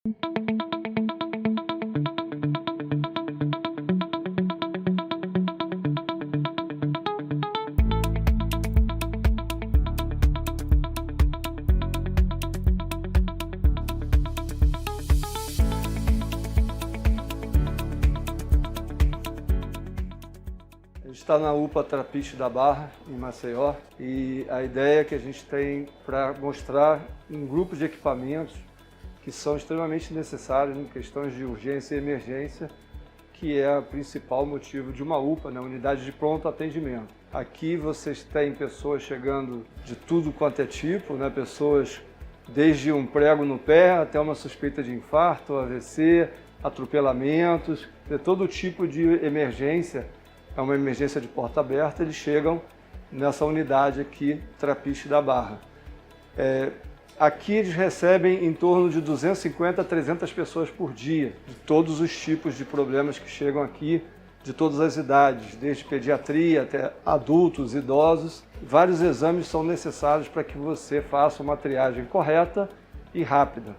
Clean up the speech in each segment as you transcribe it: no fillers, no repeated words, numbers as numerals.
A gente está na UPA Trapiche da Barra, em Maceió, e a ideia que a gente tem para mostrar um grupo de equipamentos que são extremamente necessários em questões de urgência e emergência, que é o principal motivo de uma UPA, né? Unidade de pronto atendimento. Aqui vocês têm pessoas chegando de tudo quanto é tipo, né? Pessoas desde um prego no pé até uma suspeita de infarto, AVC, atropelamentos, de todo tipo de emergência. É uma emergência de porta aberta, eles chegam nessa unidade aqui, Trapiche da Barra. Aqui eles recebem em torno de 250 a 300 pessoas por dia, de todos os tipos de problemas que chegam aqui, de todas as idades, desde pediatria até adultos, idosos. Vários exames são necessários para que você faça uma triagem correta e rápida.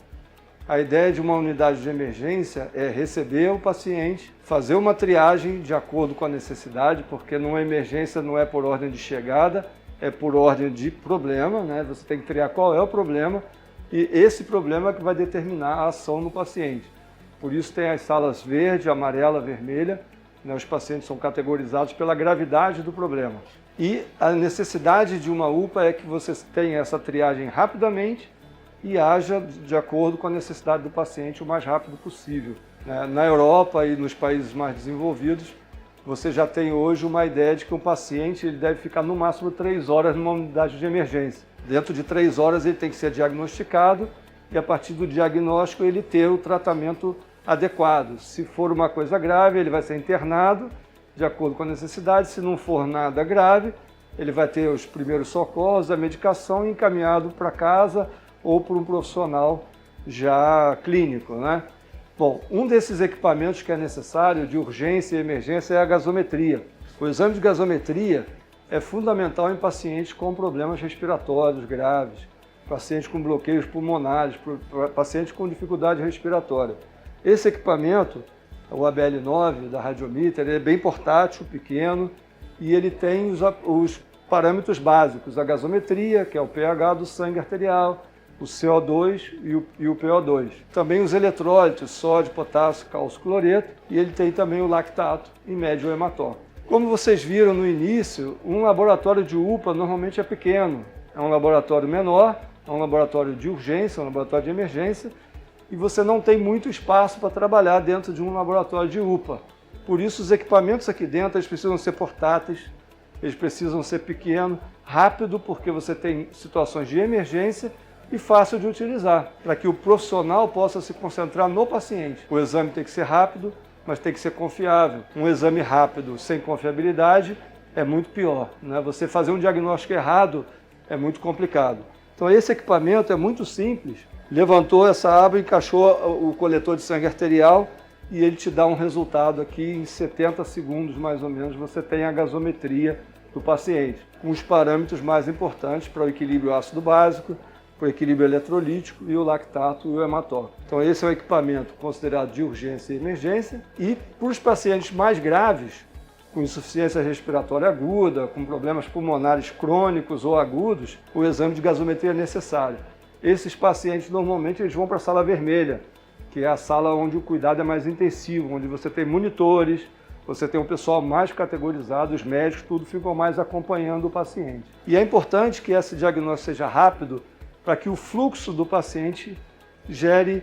A ideia de uma unidade de emergência é receber o paciente, fazer uma triagem de acordo com a necessidade, porque numa emergência não é por ordem de chegada, é por ordem de problema, né? Você tem que triar qual é o problema e esse problema é que vai determinar a ação no paciente. Por isso tem as salas verde, amarela, vermelha, né? Os pacientes são categorizados pela gravidade do problema. E a necessidade de uma UPA é que você tenha essa triagem rapidamente e haja de acordo com a necessidade do paciente o mais rápido possível. Na Europa e nos países mais desenvolvidos, você já tem hoje uma ideia de que um paciente ele deve ficar no máximo 3 horas numa unidade de emergência. Dentro de 3 horas ele tem que ser diagnosticado e a partir do diagnóstico ele ter o tratamento adequado. Se for uma coisa grave, ele vai ser internado de acordo com a necessidade. Se não for nada grave, ele vai ter os primeiros socorros, a medicação e encaminhado para casa ou por um profissional já clínico, né? Bom, um desses equipamentos que é necessário de urgência e emergência é a gasometria. O exame de gasometria é fundamental em pacientes com problemas respiratórios graves, pacientes com bloqueios pulmonares, pacientes com dificuldade respiratória. Esse equipamento, o ABL9 da Radiometer, ele é bem portátil, pequeno, e ele tem os parâmetros básicos, a gasometria, que é o pH do sangue arterial, o CO2 e o PO2. Também os eletrólitos, sódio, potássio, cálcio, cloreto, e ele tem também o lactato e médio hematócrito. Como vocês viram no início, um laboratório de UPA normalmente é pequeno. É um laboratório menor, é um laboratório de urgência, um laboratório de emergência, e você não tem muito espaço para trabalhar dentro de um laboratório de UPA. Por isso os equipamentos aqui dentro eles precisam ser portáteis, eles precisam ser pequenos, rápido, porque você tem situações de emergência, e fácil de utilizar, para que o profissional possa se concentrar no paciente. O exame tem que ser rápido, mas tem que ser confiável. Um exame rápido sem confiabilidade é muito pior, né? Você fazer um diagnóstico errado é muito complicado. Então esse equipamento é muito simples. Levantou essa aba, encaixou o coletor de sangue arterial e ele te dá um resultado aqui em 70 segundos mais ou menos. Você tem a gasometria do paciente, com os parâmetros mais importantes para o equilíbrio ácido básico, para o equilíbrio eletrolítico e o lactato e o hematócrito. Então esse é um equipamento considerado de urgência e emergência. E para os pacientes mais graves, com insuficiência respiratória aguda, com problemas pulmonares crônicos ou agudos, o exame de gasometria é necessário. Esses pacientes normalmente eles vão para a sala vermelha, que é a sala onde o cuidado é mais intensivo, onde você tem monitores, você tem um pessoal mais categorizado, os médicos, tudo ficam mais acompanhando o paciente. E é importante que esse diagnóstico seja rápido, para que o fluxo do paciente gere,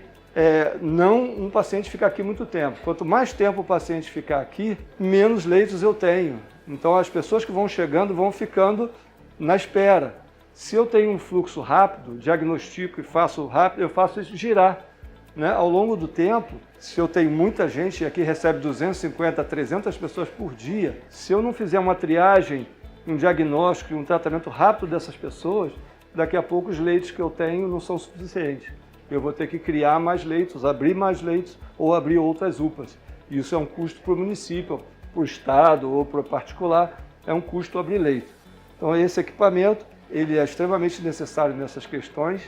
não um paciente ficar aqui muito tempo. Quanto mais tempo o paciente ficar aqui, menos leitos eu tenho. Então as pessoas que vão chegando vão ficando na espera. Se eu tenho um fluxo rápido, diagnostico e faço rápido, eu faço isso girar, né? Ao longo do tempo, se eu tenho muita gente, e aqui recebe 250 a 300 pessoas por dia, se eu não fizer uma triagem, um diagnóstico e um tratamento rápido dessas pessoas, daqui a pouco os leitos que eu tenho não são suficientes. Eu vou ter que criar mais leitos, abrir mais leitos ou abrir outras UPAs. Isso é um custo para o município, para o estado ou para o particular, é um custo abrir leito. Então esse equipamento ele é extremamente necessário nessas questões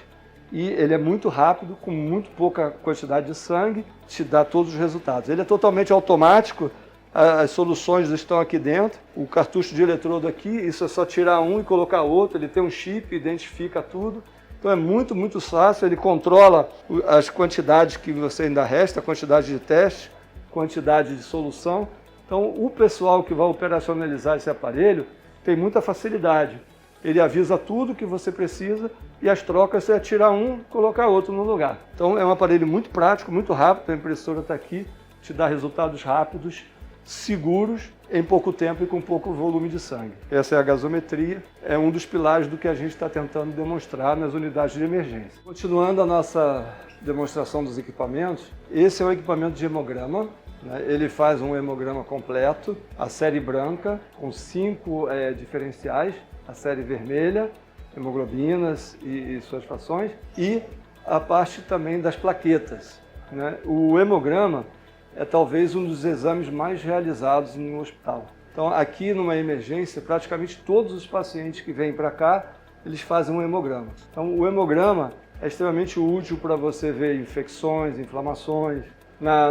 e ele é muito rápido, com muito pouca quantidade de sangue, te dá todos os resultados. Ele é totalmente automático, as soluções estão aqui dentro, o cartucho de eletrodo aqui, isso é só tirar um e colocar outro, ele tem um chip, identifica tudo. Então é muito, muito fácil, ele controla as quantidades que você ainda resta, a quantidade de teste, quantidade de solução. Então o pessoal que vai operacionalizar esse aparelho tem muita facilidade. Ele avisa tudo que você precisa e as trocas é tirar um e colocar outro no lugar. Então é um aparelho muito prático, muito rápido, a impressora está aqui, te dá resultados rápidos, seguros, em pouco tempo e com pouco volume de sangue. Essa é a gasometria, é um dos pilares do que a gente está tentando demonstrar nas unidades de emergência. Continuando a nossa demonstração dos equipamentos, esse é o equipamento de hemograma, né? Ele faz um hemograma completo, a série branca, com 5 diferenciais, a série vermelha, hemoglobinas e suas frações, e a parte também das plaquetas, né? O hemograma é talvez um dos exames mais realizados em um hospital. Então, aqui numa emergência, praticamente todos os pacientes que vêm para cá, eles fazem um hemograma. Então, o hemograma é extremamente útil para você ver infecções, inflamações.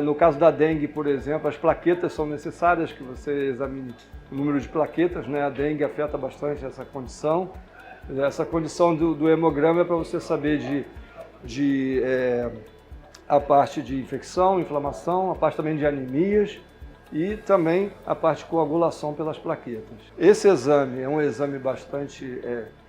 No caso da dengue, por exemplo, as plaquetas são necessárias, que você examine o número de plaquetas, né? A dengue afeta bastante essa condição. Essa condição do hemograma é para você saber a parte de infecção, inflamação, a parte também de anemias e também a parte de coagulação pelas plaquetas. Esse exame é um exame bastante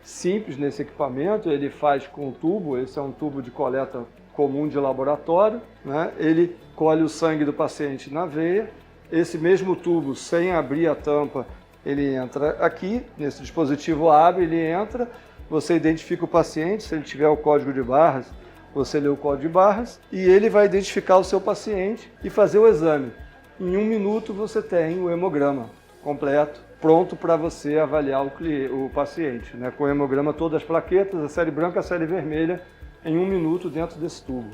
simples nesse equipamento, ele faz com um tubo, esse é um tubo de coleta comum de laboratório, né? Ele colhe o sangue do paciente na veia, esse mesmo tubo, sem abrir a tampa, ele entra aqui, nesse dispositivo abre, ele entra, você identifica o paciente, se ele tiver o código de barras, você lê o código de barras e ele vai identificar o seu paciente e fazer o exame. Em 1 minuto você tem o hemograma completo, pronto para você avaliar o paciente, né? Com o hemograma, todas as plaquetas, a série branca, a série vermelha, em 1 minuto dentro desse tubo.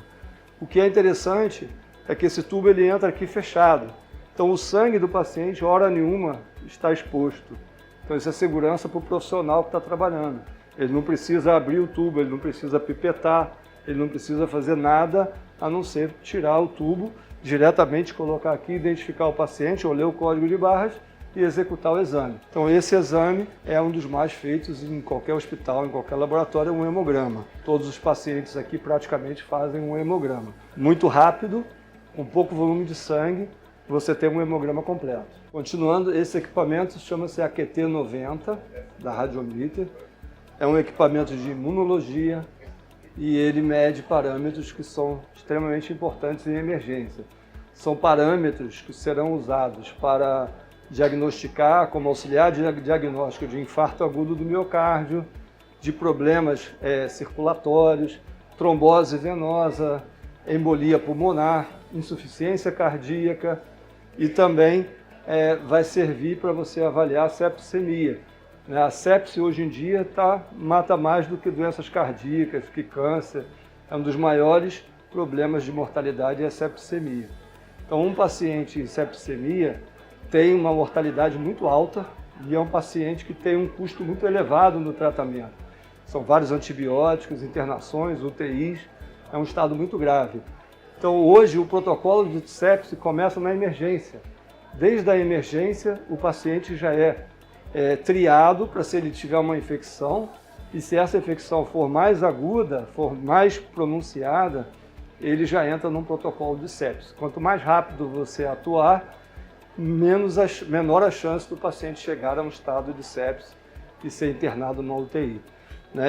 O que é interessante é que esse tubo ele entra aqui fechado. Então o sangue do paciente, hora nenhuma, está exposto. Então isso é segurança para o profissional que está trabalhando. Ele não precisa abrir o tubo, ele não precisa pipetar, ele não precisa fazer nada a não ser tirar o tubo, diretamente colocar aqui, identificar o paciente, ou ler o código de barras e executar o exame. Então esse exame é um dos mais feitos em qualquer hospital, em qualquer laboratório, um hemograma. Todos os pacientes aqui praticamente fazem um hemograma. Muito rápido, com pouco volume de sangue, você tem um hemograma completo. Continuando, esse equipamento chama-se AQT90, da Radiometer. É um equipamento de imunologia, e ele mede parâmetros que são extremamente importantes em emergência. São parâmetros que serão usados para diagnosticar, como auxiliar diagnóstico de infarto agudo do miocárdio, de problemas circulatórios, trombose venosa, embolia pulmonar, insuficiência cardíaca e também vai servir para você avaliar a septicemia. A sepse hoje em dia mata mais do que doenças cardíacas, que câncer. É um dos maiores problemas de mortalidade é a septicemia. Então um paciente em septicemia tem uma mortalidade muito alta e é um paciente que tem um custo muito elevado no tratamento. São vários antibióticos, internações, UTIs, é um estado muito grave. Então hoje o protocolo de sepse começa na emergência. Desde a emergência o paciente já é triado para se ele tiver uma infecção e se essa infecção for mais aguda, for mais pronunciada, ele já entra num protocolo de sepse. Quanto mais rápido você atuar, menor a chance do paciente chegar a um estado de sepse e ser internado na UTI.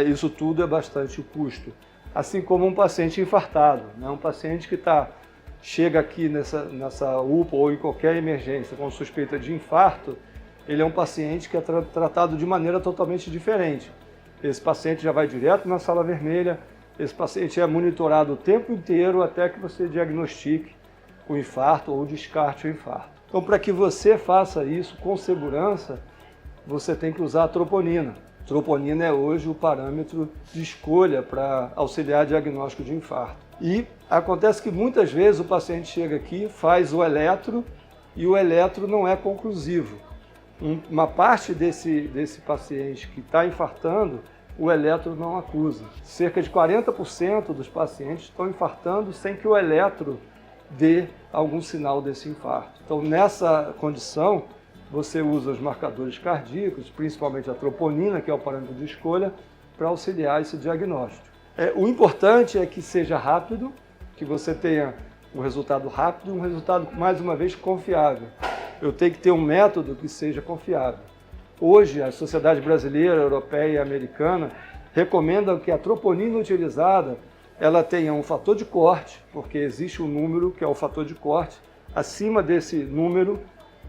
Isso tudo é bastante custo. Assim como um paciente infartado, um paciente que chega aqui nessa UPA ou em qualquer emergência com suspeita de infarto, ele é um paciente que é tratado de maneira totalmente diferente. Esse paciente já vai direto na sala vermelha, esse paciente é monitorado o tempo inteiro até que você diagnostique o infarto ou descarte o infarto. Então, para que você faça isso com segurança, você tem que usar a troponina. A troponina é hoje o parâmetro de escolha para auxiliar diagnóstico de infarto. E acontece que muitas vezes o paciente chega aqui, faz o eletro e o eletro não é conclusivo. Uma parte desse paciente que está infartando, o eletro não acusa. Cerca de 40% dos pacientes estão infartando sem que o eletro dê algum sinal desse infarto. Então, nessa condição, você usa os marcadores cardíacos, principalmente a troponina, que é o parâmetro de escolha, para auxiliar esse diagnóstico. O importante é que seja rápido, que você tenha um resultado rápido e um resultado, mais uma vez, confiável. Eu tenho que ter um método que seja confiável. Hoje, a Sociedade Brasileira, Europeia e Americana recomendam que a troponina utilizada ela tenha um fator de corte, porque existe um número que é o fator de corte. Acima desse número,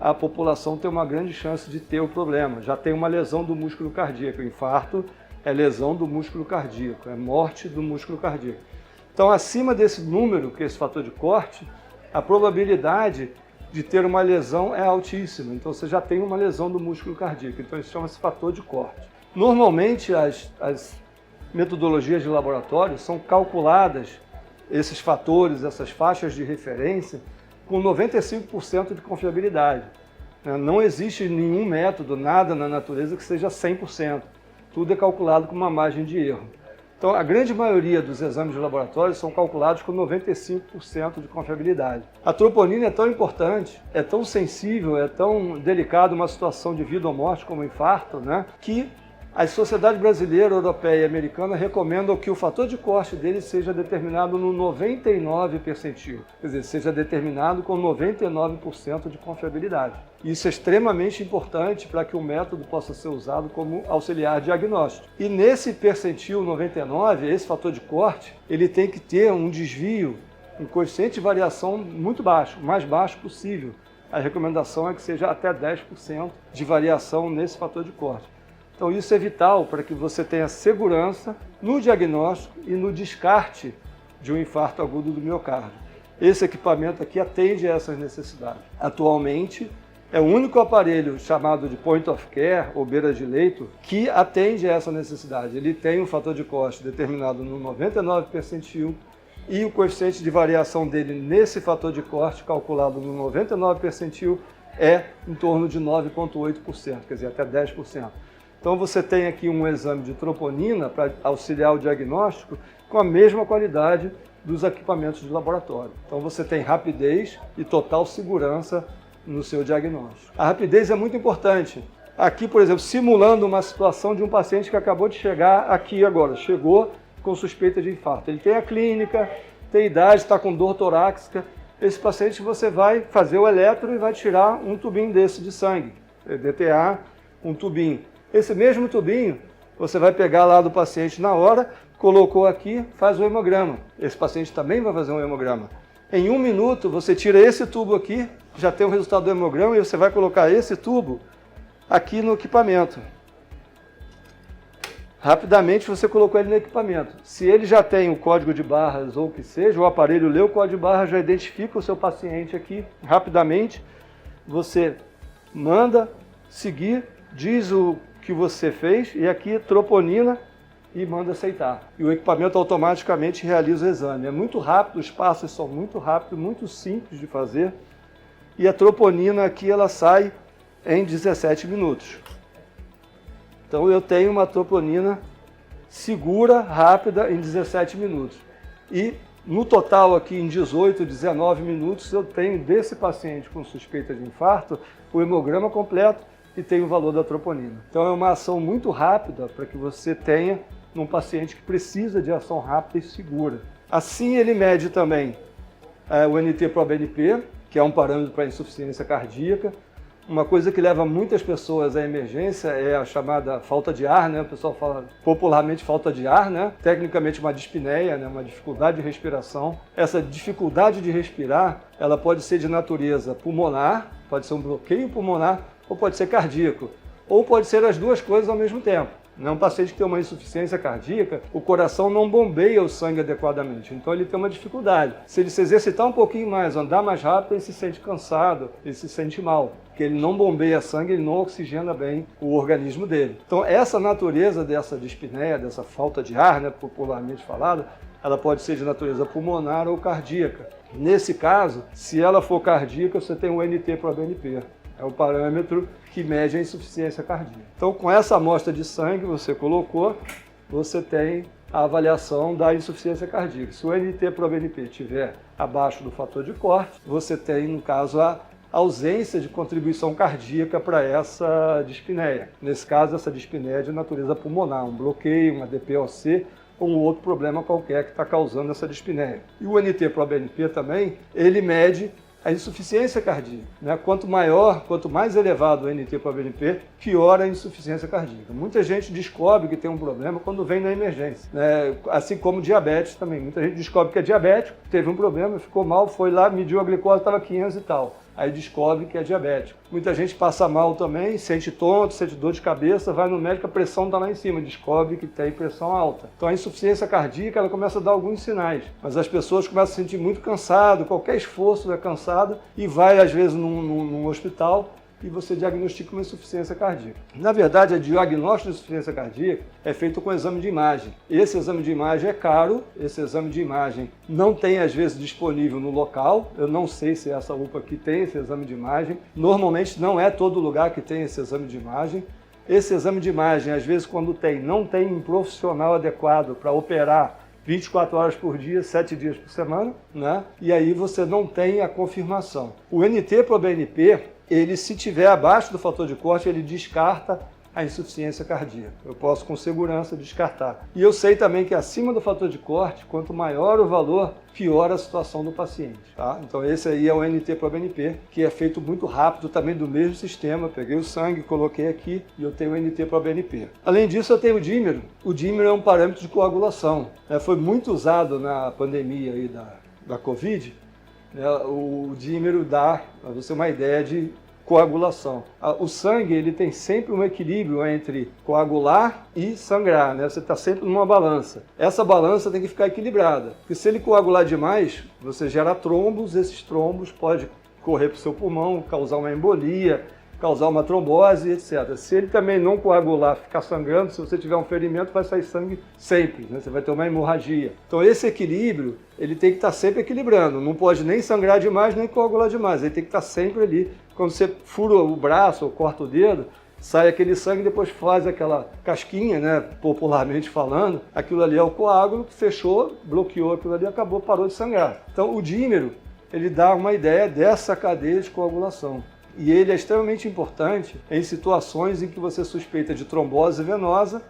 a população tem uma grande chance de ter o problema. Já tem uma lesão do músculo cardíaco. O infarto é lesão do músculo cardíaco, é morte do músculo cardíaco. Então, acima desse número, que é esse fator de corte, a probabilidade de ter uma lesão é altíssima. Então, você já tem uma lesão do músculo cardíaco. Então, isso chama-se fator de corte. Normalmente, as metodologias de laboratório são calculadas, esses fatores, essas faixas de referência, com 95% de confiabilidade. Não existe nenhum método, nada na natureza que seja 100%. Tudo é calculado com uma margem de erro. Então, a grande maioria dos exames de laboratório são calculados com 95% de confiabilidade. A troponina é tão importante, é tão sensível, é tão delicada uma situação de vida ou morte como o infarto, né, que as sociedades brasileira, europeia e americana recomendam que o fator de corte dele seja determinado no 99 percentil, quer dizer, seja determinado com 99% de confiabilidade. Isso é extremamente importante para que o método possa ser usado como auxiliar diagnóstico. E nesse percentil 99, esse fator de corte, ele tem que ter um desvio, um coeficiente de variação muito baixo, o mais baixo possível. A recomendação é que seja até 10% de variação nesse fator de corte. Então isso é vital para que você tenha segurança no diagnóstico e no descarte de um infarto agudo do miocárdio. Esse equipamento aqui atende a essas necessidades. Atualmente, é o único aparelho chamado de point of care, ou beira de leito, que atende a essa necessidade. Ele tem um fator de corte determinado no 99 percentil e o coeficiente de variação dele nesse fator de corte, calculado no 99 percentil, é em torno de 9,8%, quer dizer, até 10%. Então você tem aqui um exame de troponina para auxiliar o diagnóstico com a mesma qualidade dos equipamentos de laboratório. Então você tem rapidez e total segurança no seu diagnóstico. A rapidez é muito importante. Aqui, por exemplo, simulando uma situação de um paciente que acabou de chegar aqui agora, chegou com suspeita de infarto. Ele tem a clínica, tem idade, está com dor torácica. Esse paciente você vai fazer o eletro e vai tirar um tubinho desse de sangue, DTA, um tubinho. Esse mesmo tubinho, você vai pegar lá do paciente na hora, colocou aqui, faz o hemograma. Esse paciente também vai fazer um hemograma. Em 1 minuto, você tira esse tubo aqui, já tem o resultado do hemograma, e você vai colocar esse tubo aqui no equipamento. Rapidamente você colocou ele no equipamento. Se ele já tem o código de barras ou o que seja, o aparelho lê o código de barras, já identifica o seu paciente aqui rapidamente. Você manda seguir, diz o que você fez e aqui troponina e manda aceitar. E o equipamento automaticamente realiza o exame. É muito rápido, os passos são muito rápidos, muito simples de fazer. E a troponina aqui ela sai em 17 minutos. Então eu tenho uma troponina segura, rápida, em 17 minutos. E no total aqui em 18, 19 minutos eu tenho desse paciente com suspeita de infarto o hemograma completo e tem o valor da troponina. Então é uma ação muito rápida para que você tenha num paciente que precisa de ação rápida e segura. Assim ele mede também o NT-proBNP, que é um parâmetro para insuficiência cardíaca. Uma coisa que leva muitas pessoas à emergência é a chamada falta de ar, né? O pessoal fala popularmente falta de ar, né? Tecnicamente uma dispneia, né? Uma dificuldade de respiração. Essa dificuldade de respirar, ela pode ser de natureza pulmonar, pode ser um bloqueio pulmonar, ou pode ser cardíaco, ou pode ser as duas coisas ao mesmo tempo. Um paciente que tem uma insuficiência cardíaca, o coração não bombeia o sangue adequadamente, então ele tem uma dificuldade. Se ele se exercitar um pouquinho mais, andar mais rápido, ele se sente cansado, ele se sente mal, porque ele não bombeia sangue, ele não oxigena bem o organismo dele. Então essa natureza dessa dispneia, dessa falta de ar, né, popularmente falada, ela pode ser de natureza pulmonar ou cardíaca. Nesse caso, se ela for cardíaca, você tem o NT-proBNP. É o parâmetro que mede a insuficiência cardíaca. Então, com essa amostra de sangue, você colocou, você tem a avaliação da insuficiência cardíaca. Se o NT-proBNP estiver abaixo do fator de corte, você tem, no caso, a ausência de contribuição cardíaca para essa dispneia. Nesse caso, essa dispneia é de natureza pulmonar, um bloqueio, uma DPOC ou um outro problema qualquer que está causando essa dispneia. E o NT-proBNP também, ele mede a insuficiência cardíaca, né? Quanto mais elevado o NT-proBNP, pior a insuficiência cardíaca. Muita gente descobre que tem um problema quando vem na emergência, né? Assim como diabetes também. Muita gente descobre que é diabético, teve um problema, ficou mal, foi lá, mediu a glicose, estava 500 e tal. Aí descobre que é diabético. Muita gente passa mal também, sente tonto, sente dor de cabeça, vai no médico, a pressão está lá em cima, descobre que tem pressão alta. Então a insuficiência cardíaca, ela começa a dar alguns sinais, mas as pessoas começam a se sentir muito cansado, qualquer esforço é cansado, e vai às vezes num hospital e você diagnostica uma insuficiência cardíaca. Na verdade, o diagnóstico de insuficiência cardíaca é feito com exame de imagem. Esse exame de imagem é caro, esse exame de imagem não tem, às vezes, disponível no local. Eu não sei se essa UPA aqui tem esse exame de imagem. Normalmente, não é todo lugar que tem esse exame de imagem. Esse exame de imagem, às vezes, quando tem, não tem um profissional adequado para operar 24 horas por dia, 7 dias por semana, né? E aí você não tem a confirmação. O NT-proBNP, ele, se tiver abaixo do fator de corte, ele descarta a insuficiência cardíaca. Eu posso com segurança descartar. E eu sei também que acima do fator de corte, quanto maior o valor, pior a situação do paciente. Tá? Então esse aí é o NT-proBNP, que é feito muito rápido também do mesmo sistema. Peguei o sangue, coloquei aqui e eu tenho o NT-proBNP. Além disso, eu tenho o dímero. O dímero é um parâmetro de coagulação. Foi muito usado na pandemia aí da Covid. O dímero dá para você uma ideia de coagulação. O sangue, ele tem sempre um equilíbrio entre coagular e sangrar, né? Você está sempre numa balança. Essa balança tem que ficar equilibrada, porque se ele coagular demais, você gera trombos, esses trombos podem correr para o seu pulmão, causar uma embolia, causar uma trombose, etc. Se ele também não coagular, ficar sangrando, se você tiver um ferimento, vai sair sangue sempre, né? Você vai ter uma hemorragia. Então esse equilíbrio, ele tem que estar sempre equilibrando. Não pode nem sangrar demais, nem coagular demais. Ele tem que estar sempre ali. Quando você fura o braço ou corta o dedo, sai aquele sangue e depois faz aquela casquinha, né, popularmente falando. Aquilo ali é o coágulo que fechou, bloqueou aquilo ali, acabou, parou de sangrar. Então o dímero, ele dá uma ideia dessa cadeia de coagulação. E ele é extremamente importante em situações em que você suspeita de trombose venosa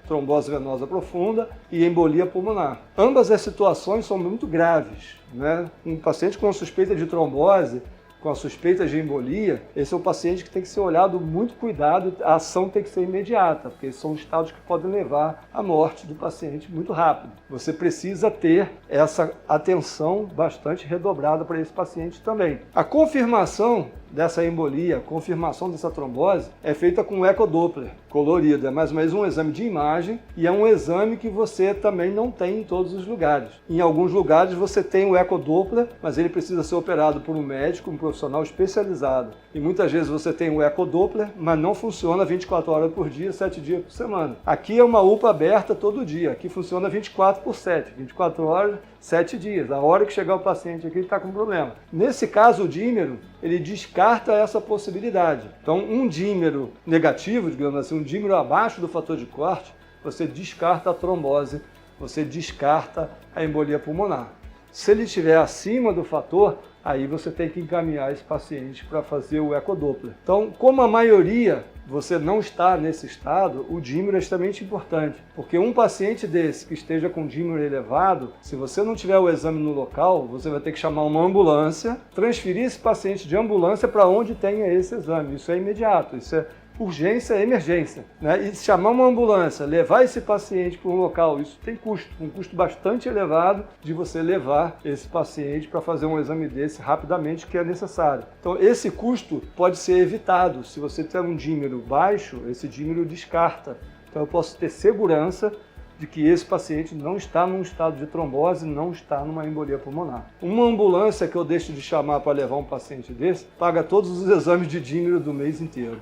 profunda e embolia pulmonar. Ambas as situações são muito graves, né? Um paciente com suspeita de trombose, com a suspeita de embolia, esse é um paciente que tem que ser olhado muito cuidado, a ação tem que ser imediata, porque são estados que podem levar à morte do paciente muito rápido. Você precisa ter essa atenção bastante redobrada para esse paciente também. A confirmação dessa embolia, a confirmação dessa trombose é feita com ecodoppler colorido. É mais ou menos um exame de imagem e é um exame que você também não tem em todos os lugares. Em alguns lugares você tem o ecodoppler, mas ele precisa ser operado por um médico, um profissional especializado. E muitas vezes você tem o ecodoppler, mas não funciona 24 horas por dia, 7 dias por semana. Aqui é uma UPA aberta todo dia. Aqui funciona 24 por 7, 24 horas, 7 dias. A hora que chegar o paciente aqui, ele está com problema. Nesse caso, o dímero, ele descarta essa possibilidade. Então, um dímero negativo, digamos assim, um dímero abaixo do fator de corte, você descarta a trombose, você descarta a embolia pulmonar. Se ele estiver acima do fator, aí você tem que encaminhar esse paciente para fazer o ecodoppler. Então, como a maioria você não está nesse estado, o dímero é extremamente importante, porque um paciente desse que esteja com dímero elevado, se você não tiver o exame no local, você vai ter que chamar uma ambulância, transferir esse paciente de ambulância para onde tenha esse exame. Isso é imediato, isso é urgência, emergência, né? E chamar uma ambulância, levar esse paciente para um local, isso tem custo, um custo bastante elevado de você levar esse paciente para fazer um exame desse rapidamente, que é necessário. Então esse custo pode ser evitado. Se você tem um dímero baixo, esse dímero descarta. Então eu posso ter segurança de que esse paciente não está num estado de trombose, não está numa embolia pulmonar. Uma ambulância que eu deixo de chamar para levar um paciente desse, paga todos os exames de dímero do mês inteiro.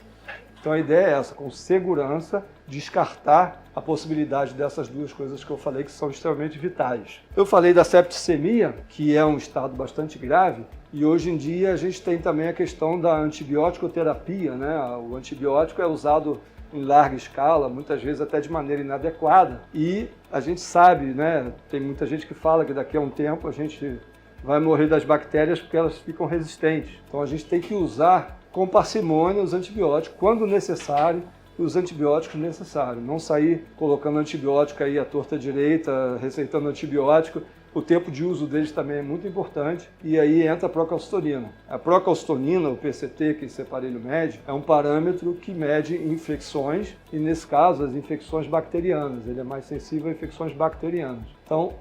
Então a ideia é essa, com segurança, descartar a possibilidade dessas duas coisas que eu falei que são extremamente vitais. Eu falei da septicemia, que é um estado bastante grave, e hoje em dia a gente tem também a questão da antibiótico terapia, né? O antibiótico é usado em larga escala, muitas vezes até de maneira inadequada. E a gente sabe, né, tem muita gente que fala que daqui a um tempo a gente vai morrer das bactérias porque elas ficam resistentes. Então a gente tem que usar com parcimônia os antibióticos quando necessário, os antibióticos necessários. Não sair colocando antibiótico aí à torta direita, receitando antibiótico. O tempo de uso deles também é muito importante, e aí entra a procalcitonina. A procalcitonina, o PCT, que esse aparelho mede, é um parâmetro que mede infecções, e nesse caso as infecções bacterianas. Ele é mais sensível a infecções bacterianas. Então,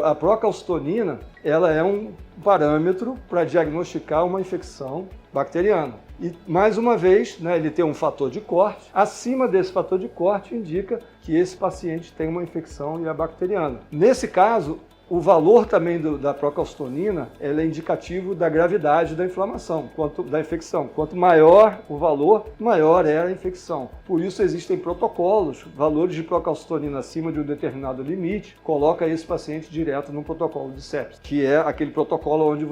a procalcitonina, ela é um parâmetro para diagnosticar uma infecção bacteriana. E, mais uma vez, né, ele tem um fator de corte. Acima desse fator de corte indica que esse paciente tem uma infecção e é bacteriana. Nesse caso, o valor também da procalcitonina é indicativo da gravidade da inflamação, da infecção. Quanto maior o valor, maior é a infecção. Por isso existem protocolos, valores de procalcitonina acima de um determinado limite, coloca esse paciente direto no protocolo de sepsis, que é aquele protocolo onde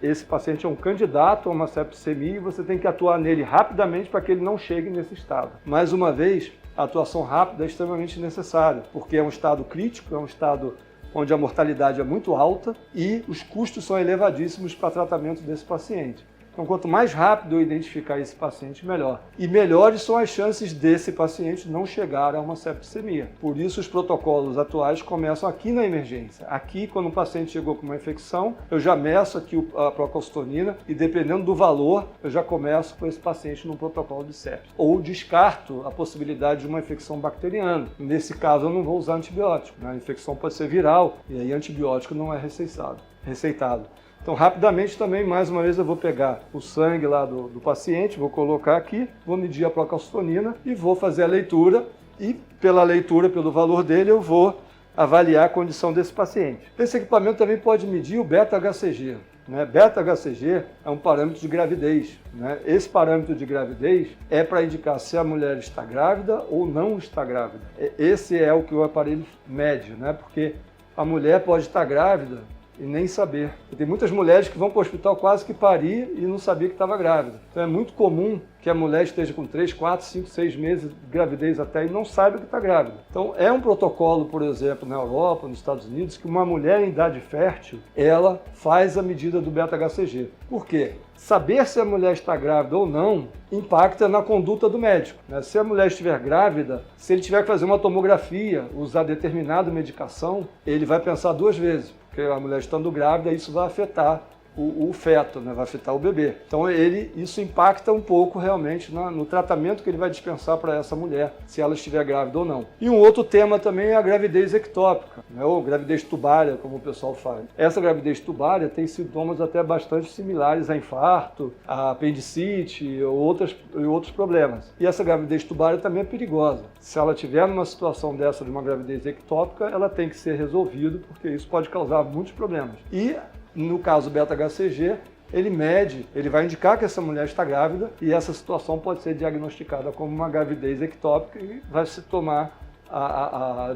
esse paciente é um candidato a uma septicemia e você tem que atuar nele rapidamente para que ele não chegue nesse estado. Mais uma vez, a atuação rápida é extremamente necessária, porque é um estado crítico, é um estado onde a mortalidade é muito alta e os custos são elevadíssimos para tratamento desse paciente. Então, quanto mais rápido eu identificar esse paciente, melhor. E melhores são as chances desse paciente não chegar a uma septicemia. Por isso, os protocolos atuais começam aqui na emergência. Aqui, quando o paciente chegou com uma infecção, eu já meço aqui a procalcitonina e, dependendo do valor, eu já começo com esse paciente no protocolo de sepsis. Ou descarto a possibilidade de uma infecção bacteriana. Nesse caso, eu não vou usar antibiótico, né? A infecção pode ser viral e aí antibiótico não é receitado. Então, rapidamente também, mais uma vez, eu vou pegar o sangue lá do paciente, vou colocar aqui, vou medir a procalcitonina e vou fazer a leitura. E pela leitura, pelo valor dele, eu vou avaliar a condição desse paciente. Esse equipamento também pode medir o beta-HCG. Né? Beta-HCG é um parâmetro de gravidez. Né? Esse parâmetro de gravidez é para indicar se a mulher está grávida ou não está grávida. Esse é o que o aparelho mede, né? Porque a mulher pode estar grávida e nem saber. E tem muitas mulheres que vão para o hospital quase que parir e não sabia que estava grávida. Então é muito comum que a mulher esteja com 3, 4, 5, 6 meses de gravidez até e não saiba que está grávida. Então é um protocolo, por exemplo, na Europa, nos Estados Unidos, que uma mulher em idade fértil, ela faz a medida do beta-HCG. Por quê? Saber se a mulher está grávida ou não impacta na conduta do médico. Né? Se a mulher estiver grávida, se ele tiver que fazer uma tomografia, usar determinada medicação, ele vai pensar 2 vezes. Porque a mulher estando grávida, isso vai afetar o feto, né? Vai afetar o bebê. Então isso impacta um pouco realmente no tratamento que ele vai dispensar para essa mulher, se ela estiver grávida ou não. E um outro tema também é a gravidez ectópica, né? Ou gravidez tubária, como o pessoal fala. Essa gravidez tubária tem sintomas até bastante similares a infarto, a apendicite ou outros problemas. E essa gravidez tubária também é perigosa. Se ela tiver numa situação dessa de uma gravidez ectópica, ela tem que ser resolvida, porque isso pode causar muitos problemas. E no caso beta-HCG, ele vai indicar que essa mulher está grávida e essa situação pode ser diagnosticada como uma gravidez ectópica e vai se tomar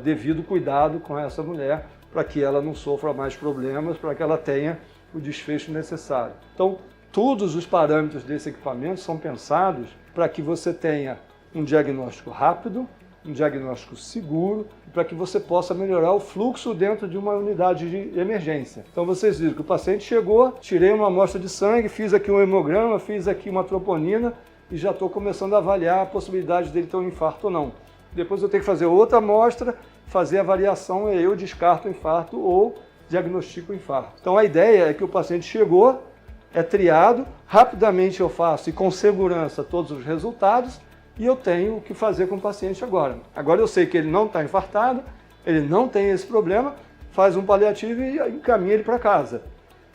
devido cuidado com essa mulher para que ela não sofra mais problemas, para que ela tenha o desfecho necessário. Então, todos os parâmetros desse equipamento são pensados para que você tenha um diagnóstico rápido, um diagnóstico seguro, para que você possa melhorar o fluxo dentro de uma unidade de emergência. Então vocês viram que o paciente chegou, tirei uma amostra de sangue, fiz aqui um hemograma, fiz aqui uma troponina e já estou começando a avaliar a possibilidade dele ter um infarto ou não. Depois eu tenho que fazer outra amostra, fazer a avaliação e eu descarto o infarto ou diagnostico o infarto. Então a ideia é que o paciente chegou, é triado, rapidamente eu faço e com segurança todos os resultados, e eu tenho o que fazer com o paciente agora. Agora eu sei que ele não está infartado, ele não tem esse problema, faz um paliativo e encaminha ele para casa.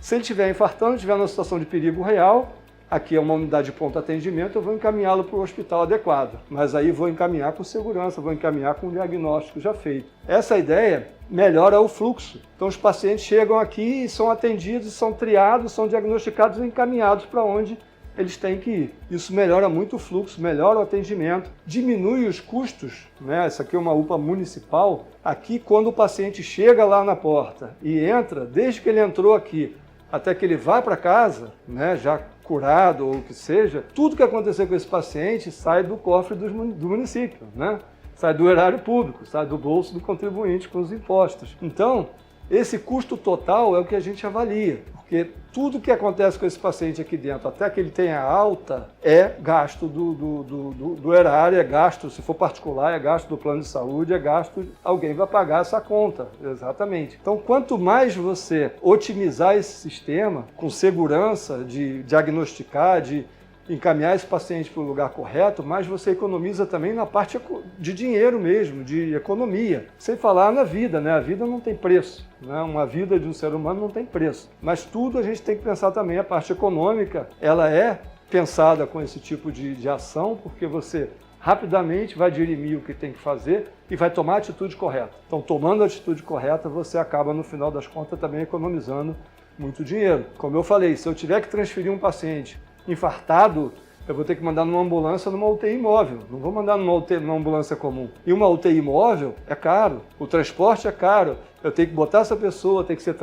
Se ele estiver infartando, estiver numa situação de perigo real, aqui é uma unidade de pronto atendimento, eu vou encaminhá-lo para o hospital adequado. Mas aí vou encaminhar com segurança, vou encaminhar com o diagnóstico já feito. Essa ideia melhora o fluxo. Então os pacientes chegam aqui e são atendidos, são triados, são diagnosticados e encaminhados para onde eles têm que ir. Isso melhora muito o fluxo, melhora o atendimento, diminui os custos, né? Essa aqui é uma UPA municipal. Aqui, quando o paciente chega lá na porta e entra, desde que ele entrou aqui até que ele vá para casa, né, já curado ou o que seja, tudo que acontecer com esse paciente sai do cofre do município, né? Sai do erário público, sai do bolso do contribuinte com os impostos. Então, esse custo total é o que a gente avalia, porque tudo que acontece com esse paciente aqui dentro, até que ele tenha alta, é gasto do erário, é gasto, se for particular, é gasto do plano de saúde, é gasto, alguém vai pagar essa conta, exatamente. Então, quanto mais você otimizar esse sistema, com segurança de diagnosticar, de encaminhar esse paciente para o lugar correto, mas você economiza também na parte de dinheiro mesmo, de economia. Sem falar na vida, né? A vida não tem preço, né? Uma vida de um ser humano não tem preço. Mas tudo a gente tem que pensar também, a parte econômica, ela é pensada com esse tipo de ação, porque você rapidamente vai dirimir o que tem que fazer e vai tomar a atitude correta. Então, tomando a atitude correta, você acaba, no final das contas, também economizando muito dinheiro. Como eu falei, se eu tiver que transferir um paciente infartado, eu vou ter que mandar numa ambulância, numa UTI móvel. Não vou mandar numa ambulância comum. E uma UTI móvel é caro, o transporte é caro. Eu tenho que botar essa pessoa, tem que ser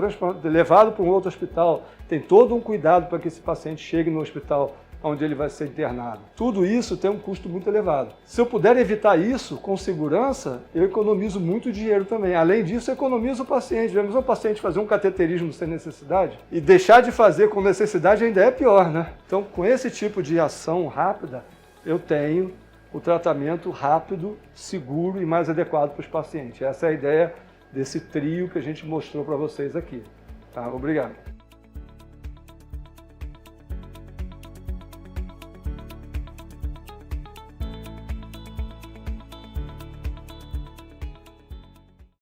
levado para um outro hospital. Tem todo um cuidado para que esse paciente chegue no hospital onde ele vai ser internado. Tudo isso tem um custo muito elevado. Se eu puder evitar isso com segurança, eu economizo muito dinheiro também. Além disso, eu economizo o paciente. Vemos o paciente fazer um cateterismo sem necessidade e deixar de fazer com necessidade ainda é pior, né? Então, com esse tipo de ação rápida, eu tenho o tratamento rápido, seguro e mais adequado para os pacientes. Essa é a ideia desse trio que a gente mostrou para vocês aqui. Tá? Obrigado.